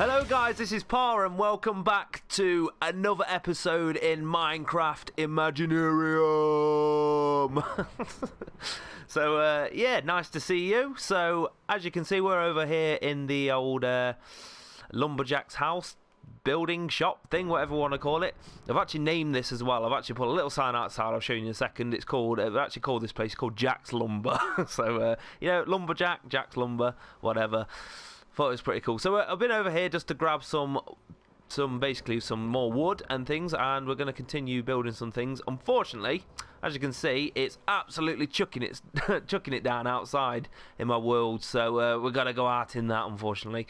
Hello guys, this is Pa and welcome back to another episode in Minecraft Imaginarium. So yeah, nice to see you. So as you can see, we're over here in the old lumberjack's house, building, shop thing, whatever you want to call it. I've actually named this as well. I've actually put a little sign outside, I'll show you in a second. It's called, I've actually called this place called Jack's Lumber. So you know, lumberjack, Jack's Lumber, whatever. Thought it was pretty cool. So I've been over here just to grab some basically some more wood and things, and we're going to continue building some things. Unfortunately, as you can see, it's absolutely chucking it down outside in my world, so we've got to go out in that, unfortunately.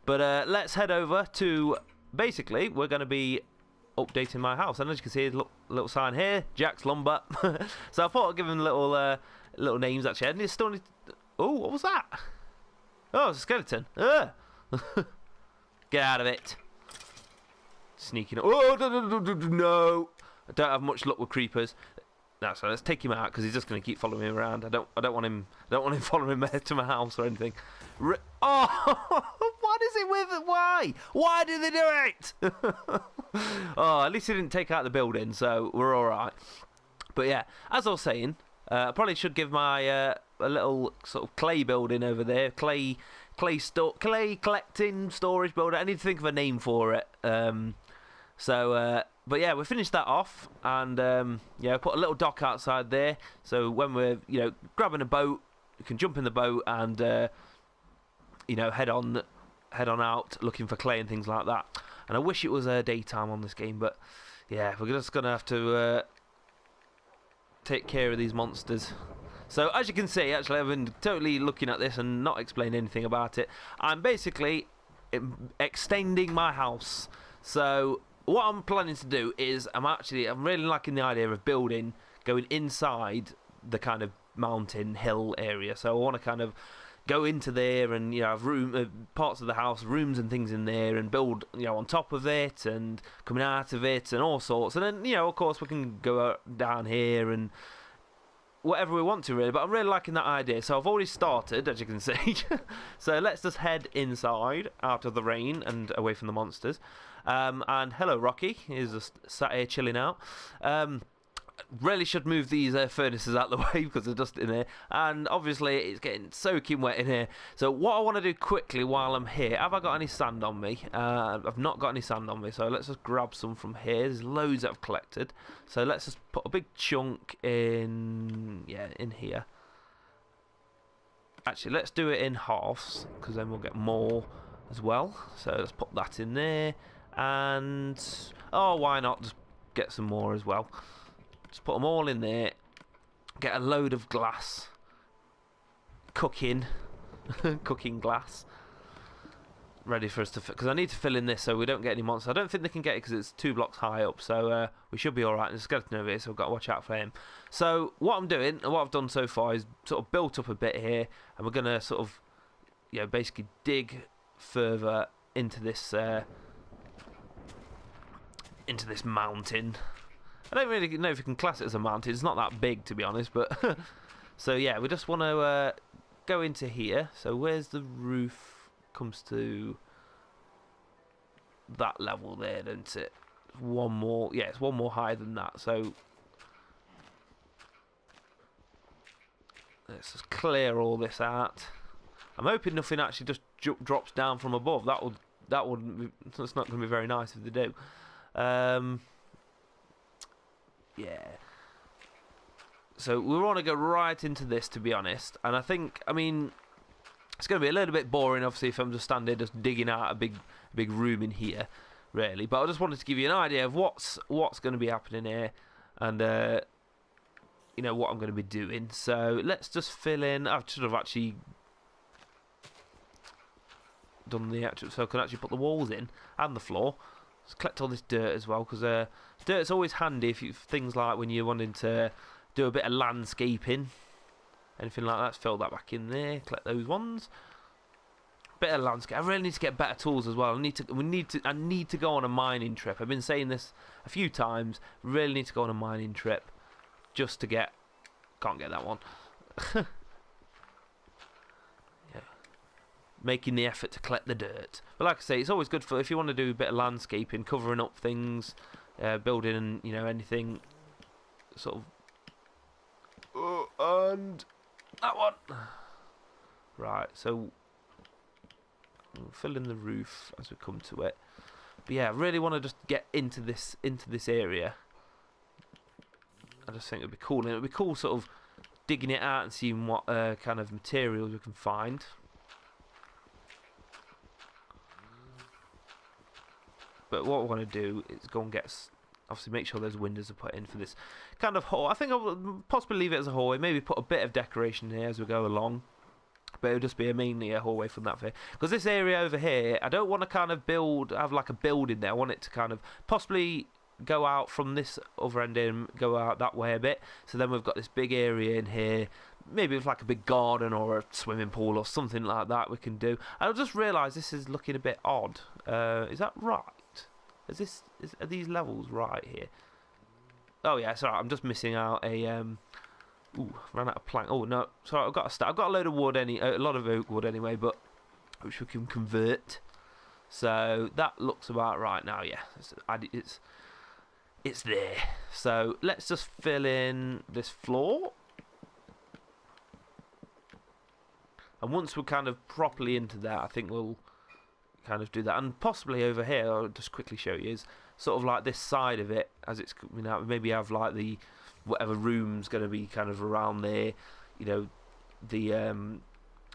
But let's head over to, basically, we're going to be updating my house, and as you can see, a little sign here, Jack's Lumber. So I thought I'd give them little names actually, and it's still. Oh, what was that? Oh, it's a skeleton. Get out of it. Sneaking up. Oh, no. I don't have much luck with creepers. No, so let's take him out because he's just going to keep following me around. I don't want him following me to my house or anything. Oh, what is it with it? Why? Why did they do it? Oh, at least he didn't take out the building, so we're all right. But yeah, as I was saying, I probably should give my a little sort of clay building over there, clay collecting storage builder. I need to think of a name for it. But yeah, we finished that off, and yeah, put a little dock outside there. So when we're grabbing a boat, you can jump in the boat and head on out looking for clay and things like that. And I wish it was daytime on this game, but yeah, we're just gonna have to take care of these monsters. So as you can see, actually, I've been totally looking at this and not explaining anything about it. I'm basically extending my house. So what I'm planning to do is I'm really liking the idea of going inside the kind of mountain hill area. So I want to kind of go into there and have parts of the house, rooms and things in there, and build on top of it and coming out of it and all sorts. And then of course we can go down here and whatever we want to, really. But I'm really liking that idea, so I've already started, as you can see. So let's just head inside out of the rain and away from the monsters. And hello Rocky, he's just sat here chilling out. Really should move these furnaces out of the way because they're just in here, and obviously it's getting soaking wet in here. So what I want to do quickly while I'm here, have I got any sand on me? I've not got any sand on me, so let's just grab some from here. There's loads that I've collected, so let's just put a big chunk in here. Actually, let's do it in halves because then we'll get more as well. So let's put that in there, and why not just get some more as well. Just put them all in there, get a load of glass, cooking glass, ready for us to, because I need to fill in this so we don't get any monsters. I don't think they can get it because it's 2 blocks high up, so we should be alright. There's a skeleton over here, so we've got to watch out for him. So what I'm doing, and what I've done so far, is sort of built up a bit here, and we're going to sort of, basically dig further into this mountain. I don't really know if you can class it as a mountain. It's not that big, to be honest, but so yeah, we just want to go into here. So where's the roof? Comes to that level there, doesn't it? One more, yeah, it's one more higher than that. So let's just clear all this out. I'm hoping nothing actually just drops down from above. That's not going to be very nice if they do. Yeah. So we want to go right into this, to be honest. And I mean, it's going to be a little bit boring, obviously, if I'm just standing, just digging out a big room in here, really. But I just wanted to give you an idea of what's going to be happening here, and what I'm going to be doing. So let's just fill in. I should have actually done the actual, so I can actually put the walls in and the floor. Let's collect all this dirt as well, because dirt's always handy if things like when you're wanting to do a bit of landscaping, anything like that. Fill that back in there. Collect those ones. Bit of landscape. I really need to get better tools as well. I need to go on a mining trip. I've been saying this a few times. Really need to go on a mining trip just to get. Can't get that one. Yeah. making the effort to collect the dirt. But like I say, it's always good for if you want to do a bit of landscaping, covering up things, building, anything sort of. And that one. Right, so we'll fill in the roof as we come to it. But yeah, I really want to just get into this area. I just think it'd be cool, and it'd be cool sort of digging it out and seeing what kind of materials we can find. But what I want to do is go and get, obviously make sure those windows are put in for this kind of hall. I think I'll possibly leave it as a hallway, maybe put a bit of decoration here as we go along. But it'll just be mainly a hallway from that way. Because this area over here, I don't want to kind of have like a building there. I want it to kind of possibly go out from this other end and go out that way a bit. So then we've got this big area in here. Maybe with like a big garden or a swimming pool or something like that we can do. And I just realised this is looking a bit odd. Is that right? Are these levels right here? Oh yeah, sorry, I'm just missing out a ooh, ran out of plank. Oh no, sorry, I've got a load of wood a lot of oak wood anyway, but which we can convert. So that looks about right now. Yeah, it's there. So let's just fill in this floor, and once we're kind of properly into that, I think we'll kind of do that. And possibly over here, I'll just quickly show you, is sort of like this side of it as it's coming out. Maybe have like the whatever room's going to be kind of around there, the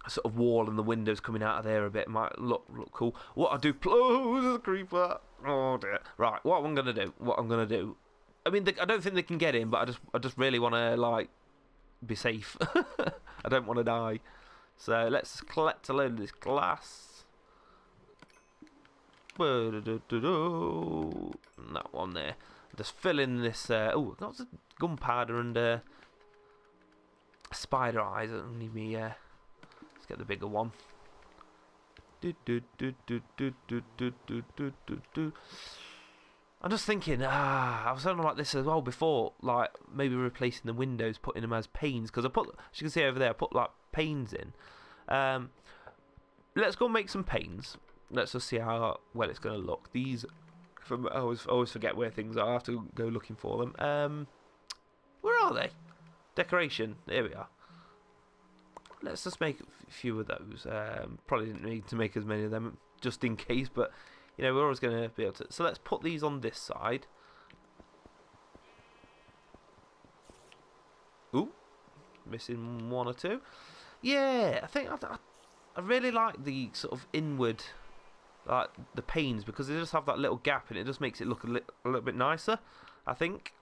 sort of wall and the windows coming out of there a bit might look cool. What I do, oh, there's a creeper. Oh dear. Right, what I'm going to do. I mean, I don't think they can get in, but I just really want to like be safe. I don't want to die. So let's collect a load of this glass. And that one there. Just fill in this. Oh, that's gunpowder and spider eyes. Need me. Let's get the bigger one. I'm just thinking. I was something like this as well before. Like maybe replacing the windows, putting them as panes. Because as you can see over there, I put like panes in. Let's go and make some panes. Let's just see how well it's going to look. These, I always forget where things are. I have to go looking for them. Where are they? Decoration. There we are. Let's just make a few of those. Probably didn't need to make as many of them, just in case. But we're always going to be able to. So let's put these on this side. Ooh, missing one or two. Yeah, I think I really like the sort of inward. Like the panes, because they just have that little gap and it just makes it look a little bit nicer, I think.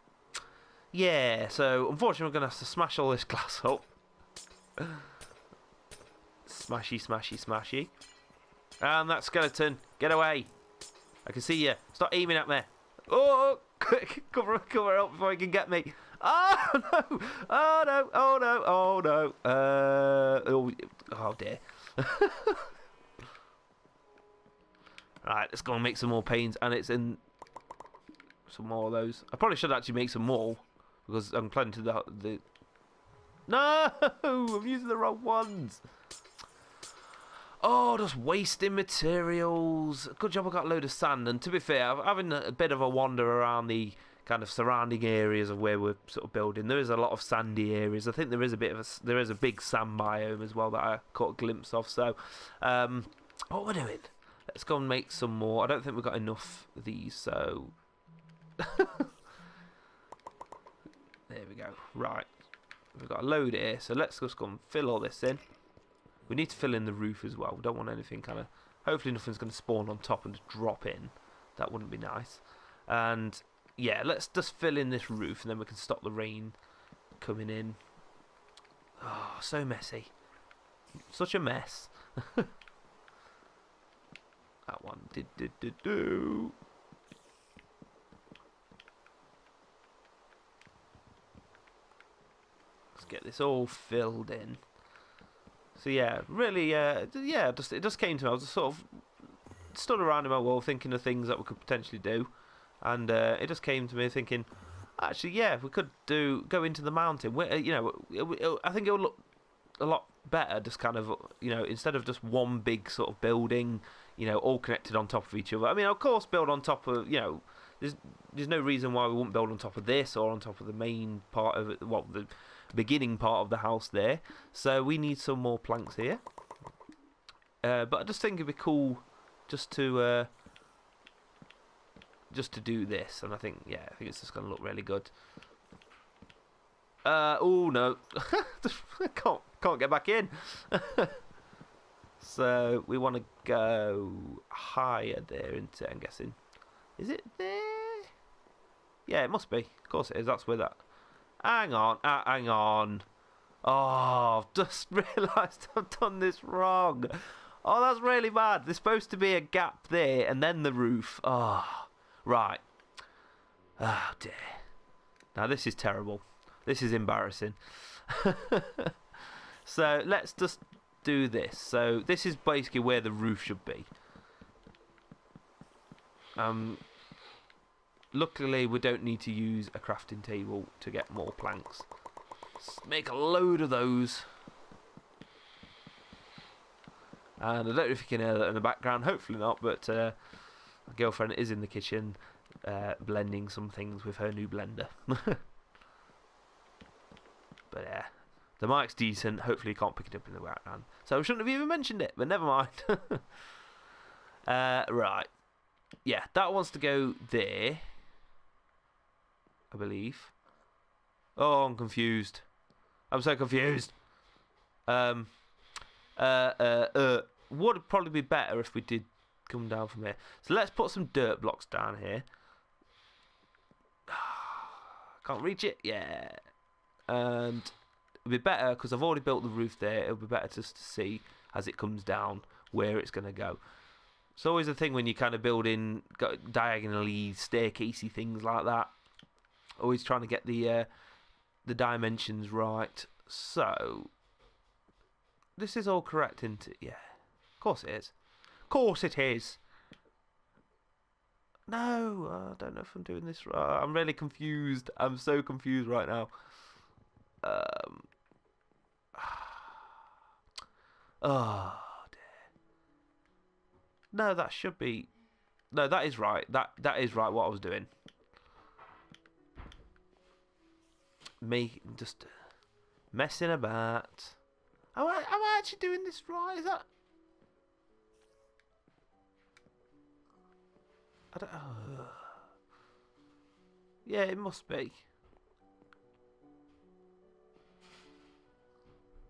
Yeah, so unfortunately we're going to have to smash all this glass up. Smashy, smashy, smashy. And that skeleton, get away. I can see you. Stop aiming at me. Oh, quick, cover up before you can get me. Oh no, oh no, oh no, oh no. Oh dear. Right, let's go and make some more panes, and it's in some more of those. I probably should actually make some more, because I'm planning to the... No! I'm using the wrong ones! Oh, just wasting materials. Good job I got a load of sand, and to be fair, I'm having a bit of a wander around the kind of surrounding areas of where we're sort of building. There is a lot of sandy areas. I think there is a big sand biome as well that I caught a glimpse of, so... what we're doing... Let's go and make some more. I don't think we've got enough of these, so... There we go. Right. We've got a load here, so let's just go and fill all this in. We need to fill in the roof as well. We don't want anything kind of... Hopefully nothing's going to spawn on top and just drop in. That wouldn't be nice. And, yeah, let's just fill in this roof, and then we can stop the rain coming in. Oh, so messy. Such a mess. That one do. Let's get this all filled in. So yeah, really, it just came to me. I was just sort of stood around in my wall thinking of things that we could potentially do, and it just came to me thinking, actually, yeah, we could go into the mountain. I think it'll look a lot better just kind of, instead of just one big sort of building, all connected on top of each other. I mean, of course, build on top of, there's no reason why we wouldn't build on top of this or on top of the main part of it, well, the beginning part of the house there. So we need some more planks here. But I just think it'd be cool just to do this, and I think it's just gonna look really good. Oh no, can't get back in. So we want to go higher there, isn't it? I'm guessing. Is it there? Yeah, it must be. Of course it is. That's where that. Hang on, hang on. Oh, I've just realised I've done this wrong. Oh, that's really bad. There's supposed to be a gap there, and then the roof. Oh, right. Oh dear. Now this is terrible. This is embarrassing. So let's just do this. So this is basically where the roof should be. Luckily we don't need to use a crafting table to get more planks. Let's make a load of those. And I don't know if you can hear that in the background. Hopefully not, but my girlfriend is in the kitchen blending some things with her new blender. But yeah, the mic's decent. Hopefully you can't pick it up in the background. So I shouldn't have even mentioned it, but never mind. Right. Yeah, that wants to go there, I believe. Oh, I'm confused. I'm so confused. Would probably be better if we did come down from here. So let's put some dirt blocks down here. Can't reach it. Yeah. And it'll be better because I've already built the roof there. It'll be better just to see as it comes down where it's going to go. It's always a thing when you kind of build in diagonally staircasey things like that. Always trying to get the dimensions right. So this is all correct, isn't it? Yeah, of course it is. Of course it is. No, I don't know if I'm doing this right. I'm really confused. I'm so confused right now. Oh dear. No, that should be. No, that is right. That is right. What I was doing. Me just messing about. Am I actually doing this right? Is that? I don't. Yeah, it must be.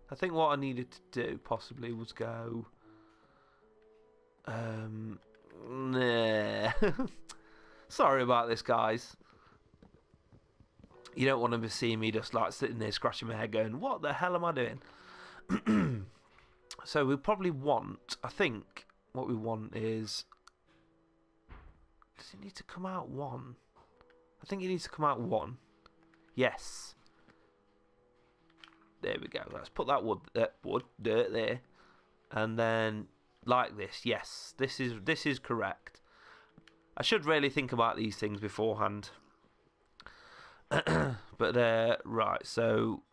I think what I needed to do possibly was go. Nah. Sorry about this, guys. You don't want to be seeing me just like sitting there scratching my head, going, "What the hell am I doing?" So we probably want. I think what we want is. Does it need to come out one? I think it needs to come out one. Yes. There we go. Let's put that dirt there, and then like this. Yes, this is correct. I should really think about these things beforehand. But right. So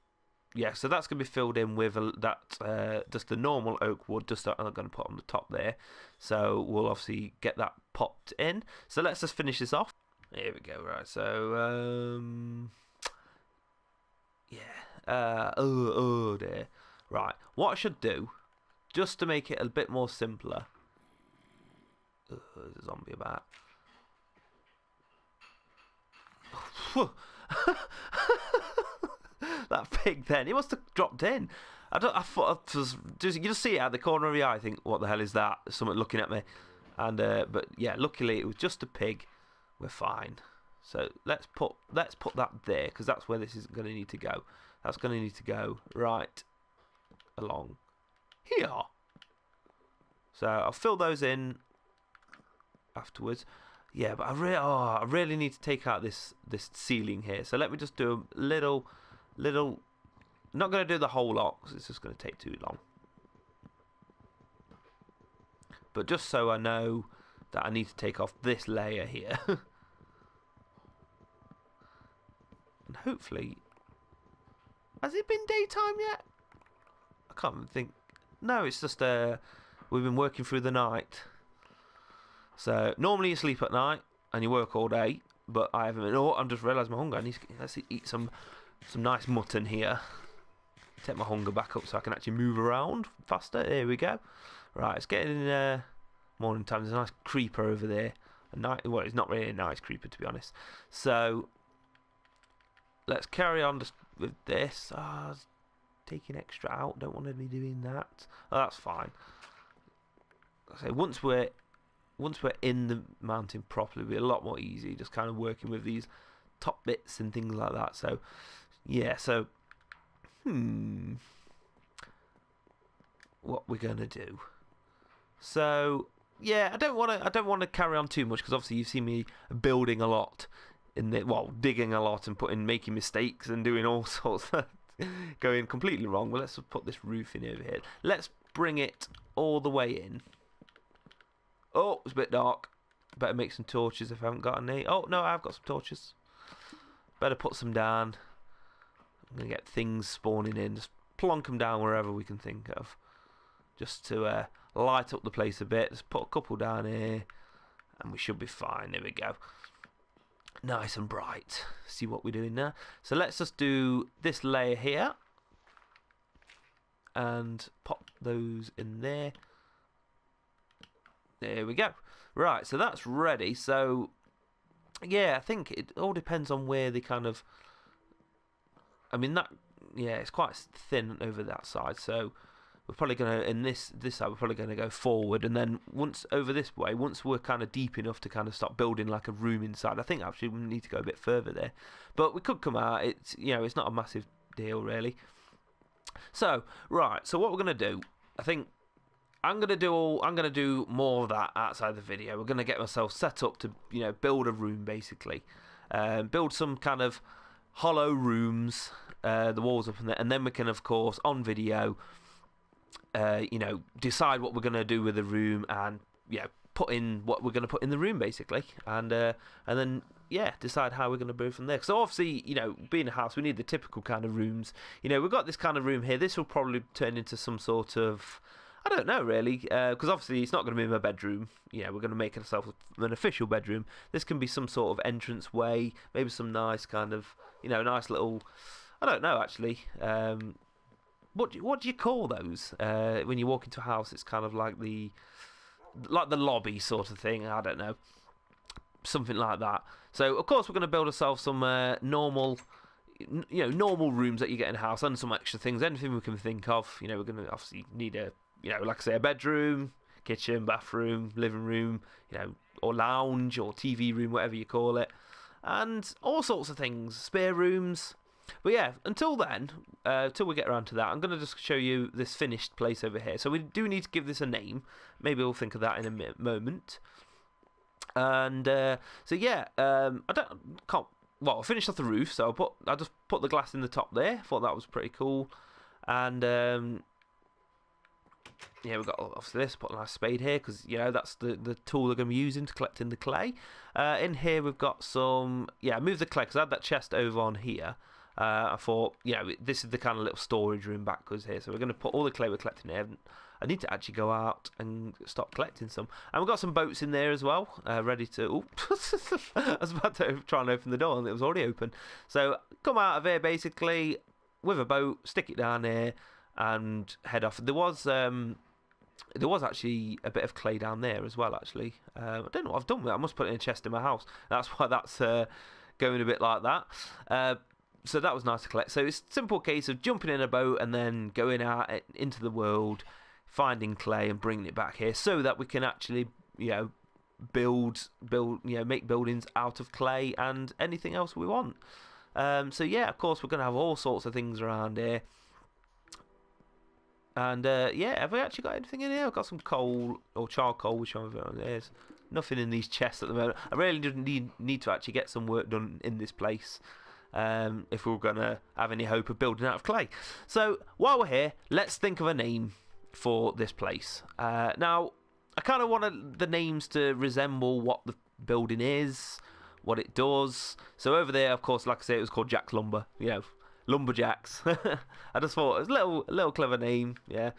yeah. So that's gonna be filled in with just the normal oak wood. Just that I'm gonna put on the top there. So we'll obviously get that popped in. So let's just finish this off. Here we go. Right. So yeah. Oh dear. Right. What I should do, just to make it a bit more simpler. There's a zombie about. That pig then. He must have dropped in. I thought you just see it at the corner of your eye. I think, what the hell is that? There's someone looking at me. And but yeah, luckily it was just a pig. We're fine. So let's put that there, because that's where this is going to need to go. That's going to need to go right along here. So I'll fill those in afterwards. Yeah, but I really need to take out this ceiling here. So let me just do a little. I'm not going to do the whole lot because it's just going to take too long. But just so I know that I need to take off this layer here. And hopefully, has it been daytime yet? I I can't even think. No, it's just we've been working through the night. So normally you sleep at night and you work all day, but I haven't. Oh, I've just realised my hunger. I need to let's eat some nice mutton here. Take my hunger back up so I can actually move around faster. There we go. Right, it's getting morning time. There's a nice creeper over there. Well, it's not really a nice creeper to be honest. So let's carry on with this. Taking extra out. Don't want to be doing that. Oh, that's fine. So once we're in the mountain properly, it'll be a lot more easy. Just kind of working with these top bits and things like that. So yeah. So what we're gonna do? So yeah, I don't want to carry on too much because obviously you've seen me building a lot digging a lot and making mistakes and doing all sorts of going completely wrong. Well, let's put this roof in over here. Let's bring it all the way in. Oh, it's a bit dark. Better make some torches if I haven't got any. Oh no, I've got some torches. Better put some down. I'm gonna get things spawning in. Just plonk them down wherever we can think of, just to light up the place a bit. Let's put a couple down here, and we should be fine. There we go. Nice and bright. See what we're doing now. So let's just do this layer here and pop those in there. There we go. Right, so that's ready. So yeah, I think it all depends on where the kind of, I mean that, yeah, it's quite thin over that side. So we're probably gonna, in this side, we're probably gonna go forward, and then once over this way, once we're kind of deep enough to kind of start building like a room inside, I think actually we need to go a bit further there, but we could come out. It's, you know, it's not a massive deal really. So right, so what we're gonna do, I think I'm gonna do more of that outside the video. We're gonna get myself set up to, you know, build a room basically, build some kind of hollow rooms, the walls up in there, and then we can of course on video, you know, decide what we're going to do with the room, and yeah, put in what we're going to put in the room basically, and then yeah, decide how we're going to build from there. So obviously, you know, being a house, we need the typical kind of rooms. You know, we've got this kind of room here. This will probably turn into some sort of, I don't know really, because obviously it's not going to be my bedroom. You know, we're going to make ourselves an official bedroom. This can be some sort of entrance way, maybe some nice kind of, you know, nice little, I don't know actually. What do you call those? When you walk into a house, it's kind of like the lobby sort of thing. I don't know, something like that. So of course we're going to build ourselves some normal rooms that you get in a house, and some extra things, anything we can think of. You know, we're going to obviously need a, you know, like I say, a bedroom, kitchen, bathroom, living room, you know, or lounge or TV room, whatever you call it, and all sorts of things, spare rooms. But yeah, until then, till we get around to that, I'm going to just show you this finished place over here. So we do need to give this a name. Maybe we'll think of that in a moment. And so yeah, I finished off the roof, so I just put the glass in the top there. Thought that was pretty cool. And yeah, we've got obviously this. Put a nice spade here because, you know, that's the tool they're going to be using to collect in the clay. In here we've got some, yeah, move the clay because I had that chest over on here. I thought, you know, this is the kind of little storage room backwards here. So we're going to put all the clay we're collecting here. I need to actually go out and stop collecting some. And we've got some boats in there as well, ready to... Oh, I was about to try and open the door and it was already open. So come out of here basically with a boat, stick it down here and head off. There was actually a bit of clay down there as well, actually. I don't know what I've done with it. I must put it in a chest in my house. That's why that's going a bit like that. So that was nice to collect. So it's a simple case of jumping in a boat and then going out into the world, finding clay and bringing it back here so that we can actually, you know, build, you know, make buildings out of clay and anything else we want. So yeah, of course we're going to have all sorts of things around here. And yeah, have we actually got anything in here? I've got some coal or charcoal, which one of it is. Nothing in these chests at the moment. I really do need to actually get some work done in this place. If we were going to have any hope of building out of clay. So while we're here, let's think of a name for this place. Now, I kind of want the names to resemble what the building is, what it does. So over there, of course, like I say, it was called Jack's Lumber. You know, Lumberjacks. I just thought it was a little clever name. Yeah,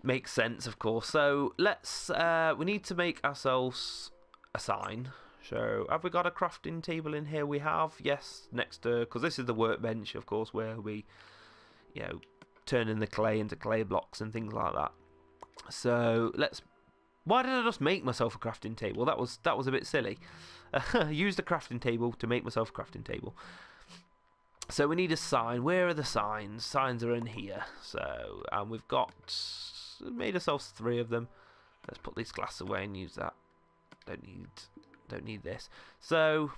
makes sense, of course. So let's. We need to make ourselves a sign. So have we got a crafting table in here? We have. Yes, next to, because this is the workbench, of course, where we, you know, turning the clay into clay blocks and things like that. So let's. Why did I just make myself a crafting table? That was a bit silly. Use the crafting table to make myself a crafting table. So we need a sign. Where are the signs? Signs are in here. So, and we've made ourselves 3 of them. Let's put these glass away and use that. Don't need this. So,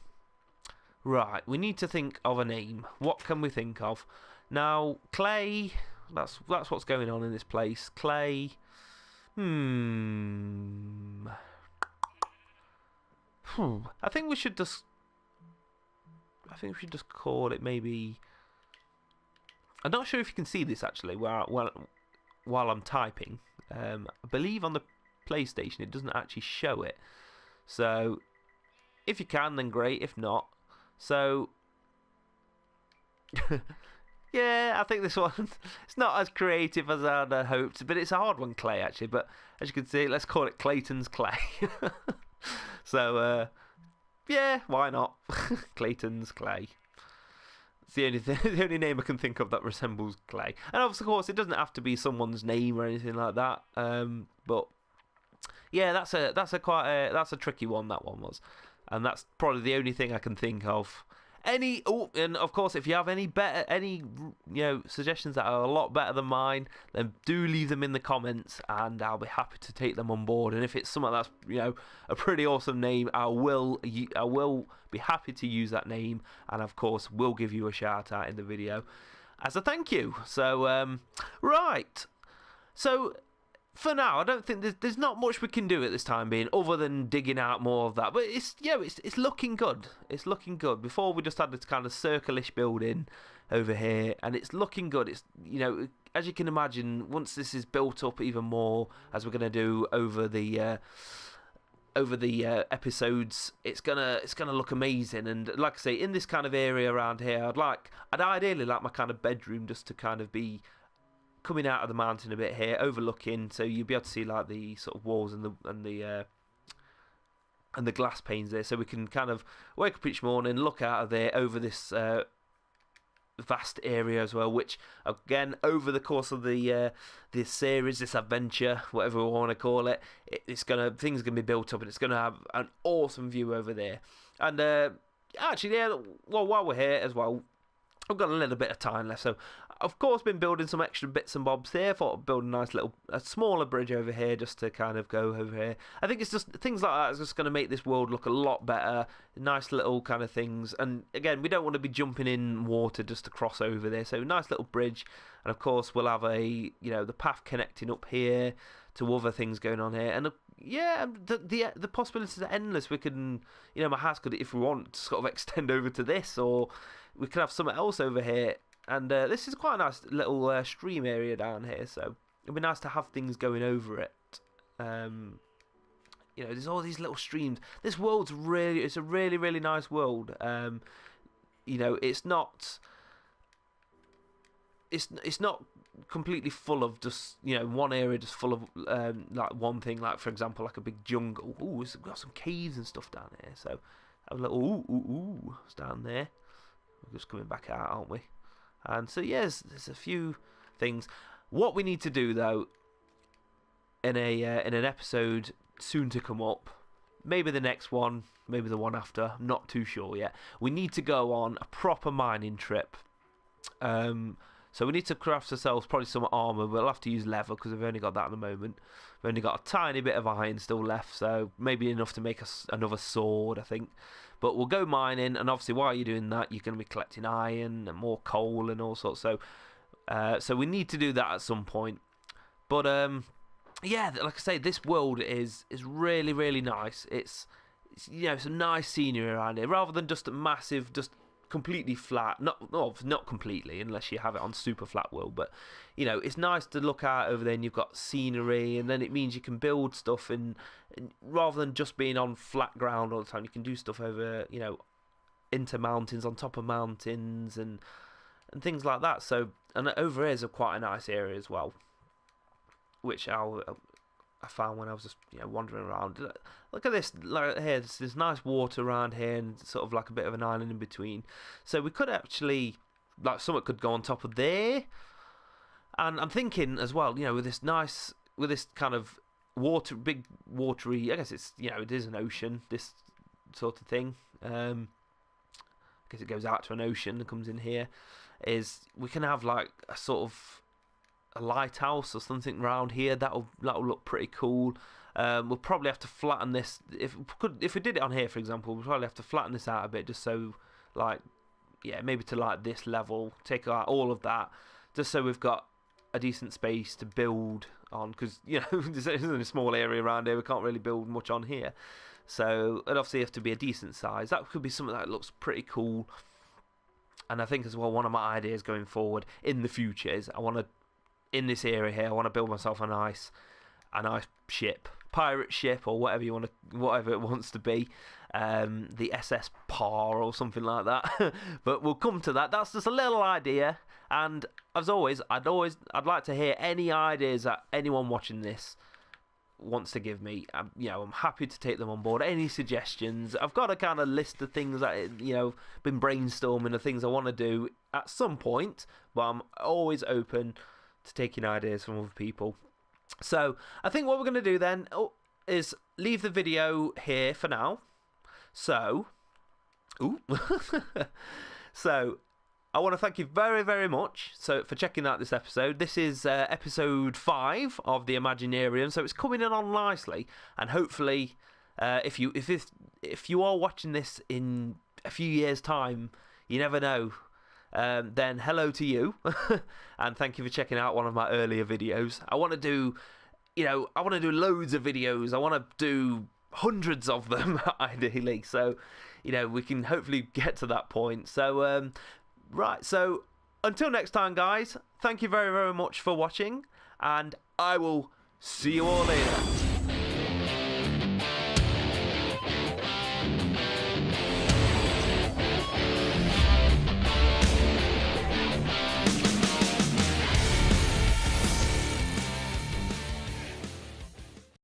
right, we need to think of a name. What can we think of? Now, clay. That's what's going on in this place. Clay. I think we should just call it maybe. I'm not sure if you can see this actually while I'm typing. I believe on the PlayStation it doesn't actually show it. So if you can, then great. If not, so yeah, I think this one it's not as creative as I'd hoped, but it's a hard one, clay actually. But as you can see, let's call it Clayton's Clay. So yeah, why not? Clayton's Clay. It's the only name I can think of that resembles clay. And of course, it doesn't have to be someone's name or anything like that. But yeah, that's a tricky one. That one was, and that's probably the only thing I can think of. And of course, if you have any suggestions that are a lot better than mine, then do leave them in the comments, and I'll be happy to take them on board. And if it's something that's a pretty awesome name, I will be happy to use that name, and of course, will give you a shout out in the video as a thank you. So right, so. For now, I don't think there's not much we can do at this time being, other than digging out more of that. But it's looking good. It's looking good. Before we just had this kind of circle-ish building over here, and it's looking good. It's as you can imagine, once this is built up even more, as we're gonna do over the episodes, it's gonna look amazing. And like I say, in this kind of area around here, I'd ideally like my kind of bedroom just to kind of be coming out of the mountain a bit here, overlooking, so you'll be able to see like the sort of walls and the glass panes there, so we can kind of wake up each morning, look out of there over this vast area as well. Which again, over the course of this series, this adventure, whatever we want to call it, things are gonna be built up, and it's gonna have an awesome view over there. And actually, yeah, well, while we're here as well, I've got a little bit of time left, so of course been building some extra bits and bobs here. Thought I'd build a smaller bridge over here just to kind of go over here. I think it's just things like that is just going to make this world look a lot better. Nice little kind of things, and again, we don't want to be jumping in water just to cross over there. So nice little bridge, and of course we'll have the path connecting up here to other things going on here, and yeah, the possibilities are endless. We can, my house could, if we want, sort of extend over to this, or we could have something else over here. And this is quite a nice little stream area down here, so it'd be nice to have things going over it. There's all these little streams. This world's it's a really, really nice world. It's not completely full of just one area just full of like one thing, like for example like a big jungle. Ooh, we've got some caves and stuff down here, so have a little ooh it's down there. We're just coming back out, aren't we? And so yes, there's a few things. What we need to do though, in an episode soon to come up, maybe the next one, maybe the one after, I'm not too sure yet. We need to go on a proper mining trip. So we need to craft ourselves probably some armour. We'll have to use leather because we've only got that at the moment. We've only got a tiny bit of iron still left, so maybe enough to make us another sword, I think. But we'll go mining, and obviously while you're doing that, you're going to be collecting iron and more coal and all sorts. So we need to do that at some point. But yeah, like I say, this world is really, really nice. It's some nice scenery around here, rather than just a massive, just completely flat. Not completely, unless you have it on super flat world. But it's nice to look out over there, and you've got scenery, and then it means you can build stuff, and rather than just being on flat ground all the time, you can do stuff over into mountains, on top of mountains, and and things like that. So, and over here is quite a nice area as well, which I found when I was just wandering around. Look at this, like here, there's nice water around here, and sort of like a bit of an island in between. So we could actually, like, something could go on top of there. And I'm thinking as well, with this kind of big watery, I guess it's, it is an ocean, this sort of thing. I guess it goes out to an ocean and comes in here. Is we can have like a sort of a lighthouse or something around here. That'll look pretty cool. We'll probably have to flatten this if we did it on here, for example. We'll probably have to flatten this out a bit, just so maybe to like this level, take out all of that, just so we've got a decent space to build on, because there's a small area around here. We can't really build much on here, so it obviously have to be a decent size. That could be something that looks pretty cool. And I think as well, one of my ideas going forward in the future is in this area here, I want to build myself a nice ship, pirate ship, or whatever it wants to be, the SS Par or something like that. But we'll come to that. That's just a little idea. And as always, I'd like to hear any ideas that anyone watching this wants to give me. I'm happy to take them on board. Any suggestions? I've got a kind of list of things that been brainstorming of things I want to do at some point, but I'm always open to taking ideas from other people. So I think what we're going to do then is leave the video here for now. So, so I want to thank you very, very much for checking out this episode. This is episode 5 of the Imaginarium, so it's coming in on nicely. And hopefully, if you are watching this in a few years' time, you never know. Then hello to you, and thank you for checking out one of my earlier videos. I want to do, loads of videos. I want to do hundreds of them, ideally. So, we can hopefully get to that point. So, right. So, until next time, guys. Thank you very, very much for watching, and I will see you all later.